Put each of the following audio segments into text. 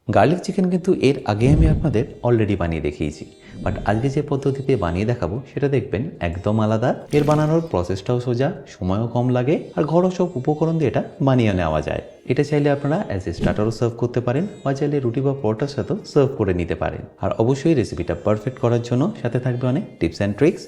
Garlic chicken কিন্তু এর আগে আমি আপনাদের অলরেডি বানিয়ে দেখিয়েছি, বাট আজকে যে পদ্ধতিতে বানিয়ে দেখাবো সেটা দেখবেন একদম আলাদা। এর বানানোর প্রসেসটাও সোজা, সময়ও কম লাগে, আর ঘরোয়া সব উপকরণ দিয়ে এটা বানিয়ে নেওয়া যায়। এটা চাইলে আপনারা অ্যাজ এ স্টার্টারও সার্ভ করতে পারেন, বা চাইলে রুটি বা পরোটার সাথেও সার্ভ করে নিতে পারেন। আর অবশ্যই রেসিপিটা পারফেক্ট করার জন্য সাথে থাকবে অনেক tips and tricks.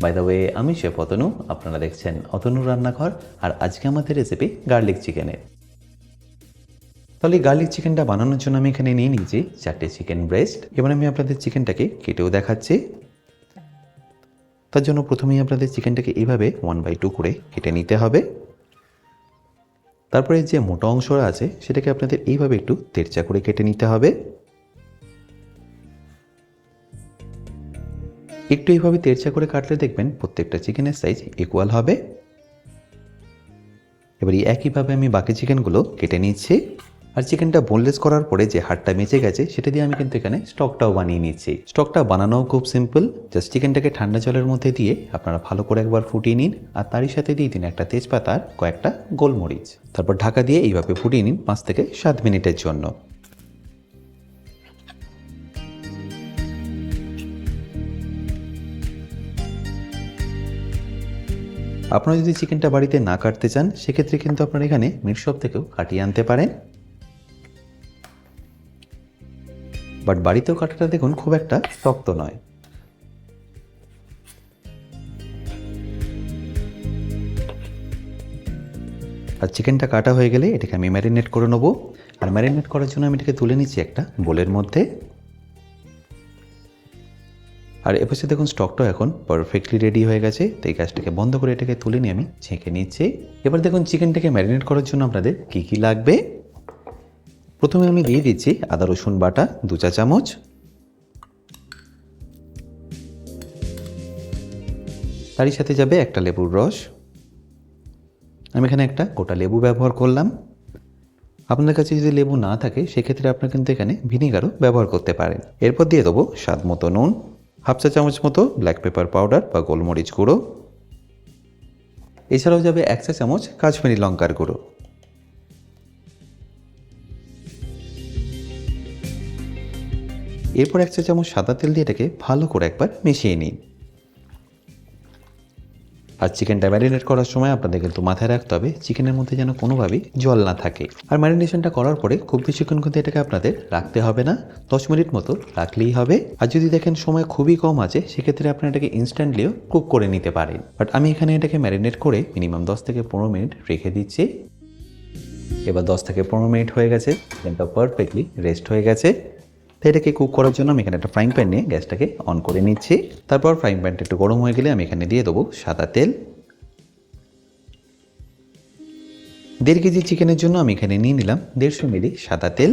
By the way, আমি শেফ অতনু, আপনারা দেখছেন অতনু রান্নাঘর, আর আজকে আমাদের রেসিপি গার্লিক চিকেনের। তাহলে গার্লিক চিকেনটা বানানোর জন্য আমি এখানে নিয়ে নিয়েছি 4টে চিকেন ব্রেস্ট। এবার আমি আপনাদের চিকেনটাকে কেটেও দেখাচ্ছি। তার জন্য প্রথমেই আপনাদের চিকেনটাকে এইভাবে 1/2 করে কেটে নিতে হবে। তারপরে যে মোটা অংশটা আছে সেটাকে আপনাদের এইভাবে একটু তেরচা করে কেটে নিতে হবে। একটু এইভাবে তেরচা করে কাটলে দেখবেন প্রত্যেকটা চিকেনের সাইজ ইকুয়াল হবে। এবার একইভাবে আমি বাকি চিকেনগুলো কেটে নিচ্ছি। আর চিকেনটা বোনলেস করার পরে যে হাড়টা বেঁচে গেছে সেটা দিয়ে আমি কিন্তু এখানে স্টকটাও বানিয়ে নিচ্ছি। স্টকটা বানানোও খুব সিম্পল, জাস্ট চিকেনটাকে ঠান্ডা জলের মধ্যে দিয়ে আপনারা ভালো করে একবার ফুটিয়ে নিন, আর তারই সাথে দিয়ে দিন একটা তেজপাতা আর কয়েকটা গোলমরিচ। তারপর ঢাকা দিয়ে এইভাবে ফুটিয়ে নিন 5 থেকে 7 মিনিটের জন্য। আপনারা যদি চিকেনটা বাড়িতে না কাটতে চান সেক্ষেত্রে কিন্তু আপনারা এখানে মিট শপ থেকেও কাটিয়ে আনতে পারেন, বাট বাড়িতেও কাটাটা দেখুন খুব একটা শক্ত নয়। আর চিকেনটা কাটা হয়ে গেলে এটাকে আমি ম্যারিনেট করে নেবো। আর ম্যারিনেট করার জন্য আমি এটাকে তুলে নিচ্ছি একটা বোলের মধ্যে। আর এপাশে দেখুন স্টকটাও এখন পারফেক্টলি রেডি হয়ে গেছে, তো এই গ্যাসটাকে বন্ধ করে এটাকে তুলে নিয়ে আমি ছেঁকে নিচ্ছি। এবার দেখুন চিকেনটাকে ম্যারিনেট করার জন্য আপনাদের কী কী লাগবে। প্রথমে আমি দিয়ে দিচ্ছি আদা রসুন বাটা 2 চা চামচ, তারই সাথে যাবে একটা লেবুর রস। আমি এখানে একটা গোটা লেবু ব্যবহার করলাম। আপনার কাছে যদি লেবু না থাকে সেক্ষেত্রে আপনারা কিন্তু এখানে ভিনিগারও ব্যবহার করতে পারেন। এরপর দিয়ে দেবো স্বাদ মতো নুন, 1/2 চা চামচ মতো ব্ল্যাক পেপার পাউডার বা গোলমরিচ গুঁড়ো, এছাড়াও যাবে 1 চা চামচ কাশ্মীরি লঙ্কার গুঁড়ো। এরপর 1 চা চামচ সাদা তেল দিয়ে এটাকে ভালো করে একবার মিশিয়ে নিন। আর চিকেনটা ম্যারিনেট করার সময় আপনাদের কিন্তু মাথায় রাখতে হবে চিকেনের মধ্যে যেন কোনোভাবেই জল না থাকে। আর ম্যারিনেশনটা করার পরে খুব বেশিক্ষণ কিন্তু এটাকে আপনাদের রাখতে হবে না, 10 মিনিট মতো রাখলেই হবে। আর যদি দেখেন সময় খুবই কম আছে সেক্ষেত্রে আপনারা এটাকে ইনস্ট্যান্টলিও কুক করে নিতে পারেন, বাট আমি এখানে এটাকে ম্যারিনেট করে মিনিমাম 10 থেকে 15 মিনিট রেখে দিচ্ছি। এবার 10 থেকে 15 মিনিট হয়ে গেছে, চিকেনটা পারফেক্টলি রেস্ট হয়ে গেছে। তো এটাকে কুক করার জন্য আমি এখানে একটা ফ্রাইং প্যান নিয়ে গ্যাসটাকে অন করে নিচ্ছি। তারপর ফ্রাইং প্যানটা একটু গরম হয়ে গেলে আমি এখানে দিয়ে দেবো সাদা তেল। 1.5 কেজি চিকেনের জন্য আমি এখানে নিয়ে নিলাম 150 মিলি সাদা তেল,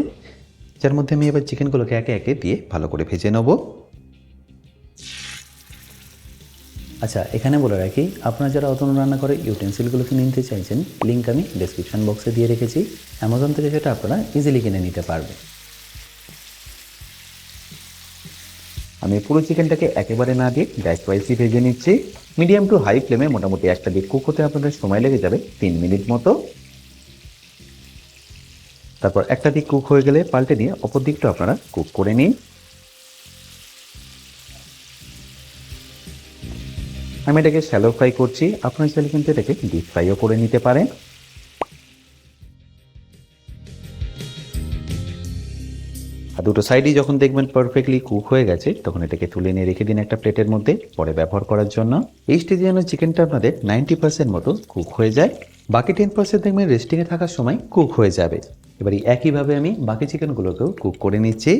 যার মধ্যে আমি এবার চিকেনগুলোকে একে একে দিয়ে ভালো করে ভেজে নেব। আচ্ছা, এখানে বলে রাখি আপনারা যারা অতনু রান্না করে ইউটেন্সিলগুলো কিনে নিতে চাইছেন, লিঙ্ক আমি ডেসক্রিপশন বক্সে দিয়ে রেখেছি, অ্যামাজন থেকে সেটা আপনারা ইজিলি কিনে নিতে পারবেন। আমি পুরো চিকেনটাকে একেবারে না দিয়ে গ্যাস ওয়াইজই ভেজে নিচ্ছি। মিডিয়াম টু হাই ফ্লেমে মোটামুটি একটা দিক কুক হতে আপনাদের সময় লেগে যাবে 3 মিনিট মতো। তারপর একটা দিক কুক হয়ে গেলে পাল্টে দিয়ে অপর দিকটা আপনারা কুক করে নিন। আমি এটাকে শ্যালো ফ্রাই করছি, আপনারা চাইলে কিন্তু এটাকে ডিপ ফ্রাইও করে নিতে পারেন। আর দুটো সাইডই যখন দেখবেন পারফেক্টলি কুক হয়ে গেছে তখন এটাকে তুলে নিয়ে রেখে দিন একটা প্লেটের মধ্যে পরে ব্যবহার করার জন্য। এই স্টেজে যেন চিকেনটা আপনাদের 90% মতো কুক হয়ে যায়, বাকি 10% দেখবেন রেস্টিংয়ে থাকার সময় কুক হয়ে যাবে। এবার একইভাবে আমি বাকি চিকেনগুলোকেও কুক করে নিচ্ছি।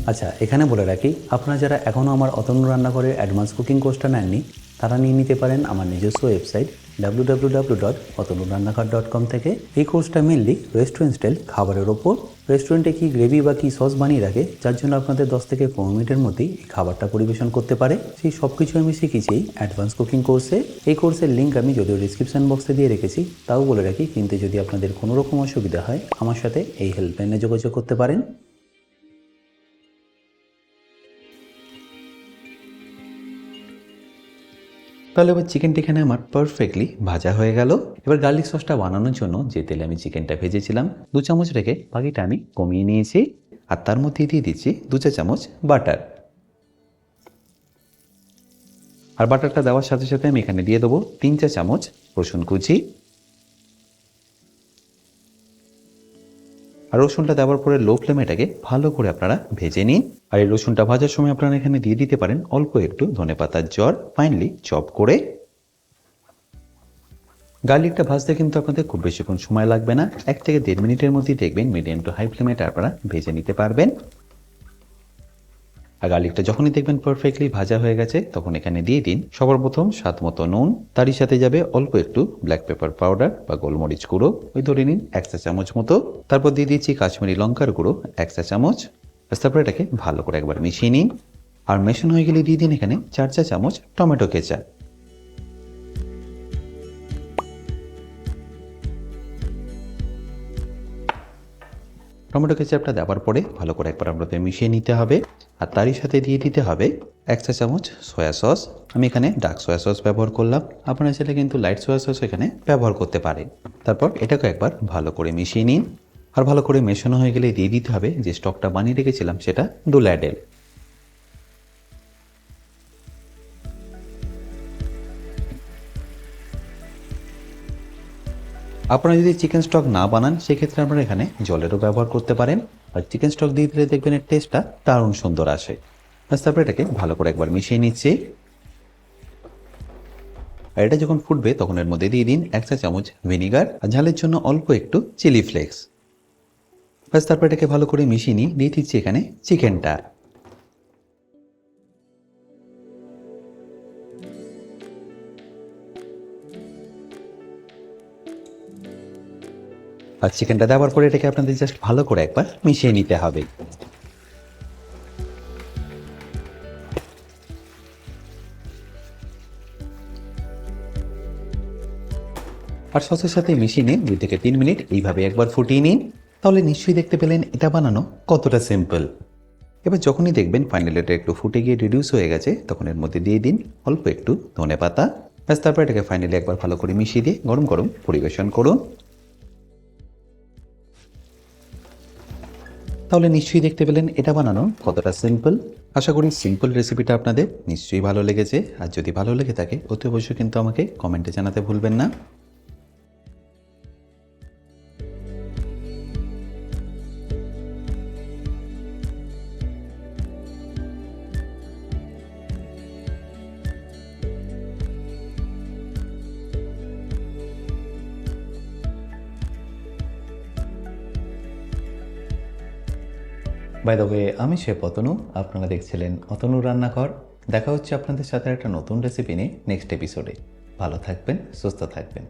আচ্ছা, এখানে বলে রাখি আপনারা যারা এখনও আমার অতনু রান্নাঘরের অ্যাডভান্স কুকিং কোর্সটা নেননি তারা নিয়ে নিতে পারেন আমার নিজস্ব ওয়েবসাইট www.otonurannakar.com থেকে। এই কোর্সটা মেনলি রেস্টুরেন্ট স্টাইল খাবারের ওপর, রেস্টুরেন্টে কি গ্রেভি বা কি সস বানিয়ে রাখে, যার জন্য আপনাদের 10 থেকে 15 মিনিটের মধ্যেই এই খাবারটা পরিবেশন করতে পারে। সেই সব কিছু আমি শিখেছি অ্যাডভান্স কুকিং কোর্সে। এই কোর্সের লিঙ্ক আমি যদিও ডিসক্রিপশন বক্সে দিয়ে রেখেছি, তাও বলে রাখি কিনতে যদি আপনাদের কোনো রকম অসুবিধা হয় আমার সাথে এই হেল্পলাইনে যোগাযোগ করতে পারেন। তাহলে এবার চিকেনটা এখানে আমার পারফেক্টলি ভাজা হয়ে গেল। এবার গার্লিক সসটা বানানোর জন্য যে তেলে আমি চিকেনটা ভেজেছিলাম 2 চামচ রেখে বাকিটা আমি কমিয়ে নিয়েছি। আর তার মধ্যে দিয়ে দিচ্ছি 2 চা চামচ বাটার। আর বাটারটা দেওয়ার সাথে সাথে আমি এখানে দিয়ে দেবো 3 চা চামচ রসুন কুচি। আর রসুনটা দেওয়ার পরে লো ফ্লেমে এটাকে ভালো করে আপনারা ভেজে নিন। আর এই রসুনটা ভাজার সময় আপনারা এখানে দিয়ে দিতে পারেন অল্প একটু ধনেপাতার জড় ফাইনলি চপ করে। গার্লিকটা ভাজতে কিন্তু আপনাদের খুব বেশিক্ষণ সময় লাগবে না, 1 থেকে 1.5 মিনিটের মধ্যেই দেখবেন মিডিয়াম টু হাই ফ্লেমে আপনারা ভেজে নিতে পারবেন। আর গার্লিকটা যখনই দেখবেন পারফেক্টলি ভাজা হয়ে গেছে তখন এখানে দিয়ে দিন সবার প্রথম স্বাদ মতো নুন, তারই সাথে যাবে অল্প একটু ব্ল্যাক পেপার পাউডার বা গোলমরিচ গুঁড়ো, ওই ধরে নিন 1 চা চামচ মতো। তারপর দিয়ে দিচ্ছি কাশ্মীরি লঙ্কার গুঁড়ো 1 চা চামচ। তারপর এটাকে ভালো করে একবার মিশিয়ে নিন। আর মেশানো হয়ে গেলে দিয়ে দিন এখানে 4 চা চামচ টমেটো কেচাপ। টমেটো কেচাপটা দেওয়ার পরে ভালো করে একবার আপনাদের মিশিয়ে নিতে হবে। আর তারই সাথে দিয়ে দিতে হবে 1 চা চামচ সয়া সস। আমি এখানে ডার্ক সয়া সস ব্যবহার করলাম, আপনারা সেটা কিন্তু লাইট সয়া সস এখানে ব্যবহার করতে পারেন। তারপর এটাকে একবার ভালো করে মিশিয়ে নিন। আর ভালো করে মেশানো হয়ে গেলে দিয়ে দিতে হবে যে স্টকটা বানিয়ে রেখেছিলাম সেটা 2 ল্যাডেল। আপনারা যদি চিকেন স্টক না বানান সেক্ষেত্রে আপনারা এখানে জলেরও ব্যবহার করতে পারেন। আর চিকেন স্টক দিয়ে দিলে দেখবেন এর টেস্টটা দারুণ সুন্দর আসে। তারপরে এটাকে ভালো করে একবার মিশিয়ে নিচ্ছি। আর এটা যখন ফুটবে তখন এর মধ্যে দিয়ে দিন 1 চা চামচ ভিনিগার আর ঝালের জন্য অল্প একটু চিলি ফ্লেক্স। তারপর এটাকে ভালো করে মিশিয়ে নিয়ে দিয়ে দিচ্ছি এখানে চিকেনটা। আর চিকেনটা দেওয়ার পরে এটাকে আপনাদের জাস্ট ভালো করে একবার মিশিয়ে নিতে হবে। আর সসের সাথে মিশিয়ে নিন 2 থেকে 3 মিনিট এইভাবে একবার ফুটিয়ে নিন। তাহলে নিশ্চয়ই দেখতে পেলেন এটা বানানো কতটা সিম্পল। এবার যখনই দেখবেন ফাইনালি এটা একটু ফুটে গিয়ে রিডিউস হয়ে গেছে তখন এর মধ্যে দিয়ে দিন অল্প একটু ধনেপাতা। তারপর এটাকে ফাইনালি একবার ভালো করে মিশিয়ে দিয়ে গরম গরম পরিবেশন করুন। তাহলে নিশ্চয়ই দেখতে পেলেন এটা বানানো কতটা সিম্পল। আশা করি সিম্পল রেসিপিটা আপনাদের নিশ্চয়ই ভালো লেগেছে। আর যদি ভালো লেগে থাকে অতি অবশ্যই কিন্তু আমাকে কমেন্টে জানাতে ভুলবেন না। বাই দ্য ওয়ে, আমি শেফ অতনু, আপনারা দেখছিলেন অতনু রান্নাঘর। দেখা হচ্ছে আপনাদের সাথে একটা নতুন রেসিপি নিয়ে নেক্সট এপিসোডে। ভালো থাকবেন, সুস্থ থাকবেন।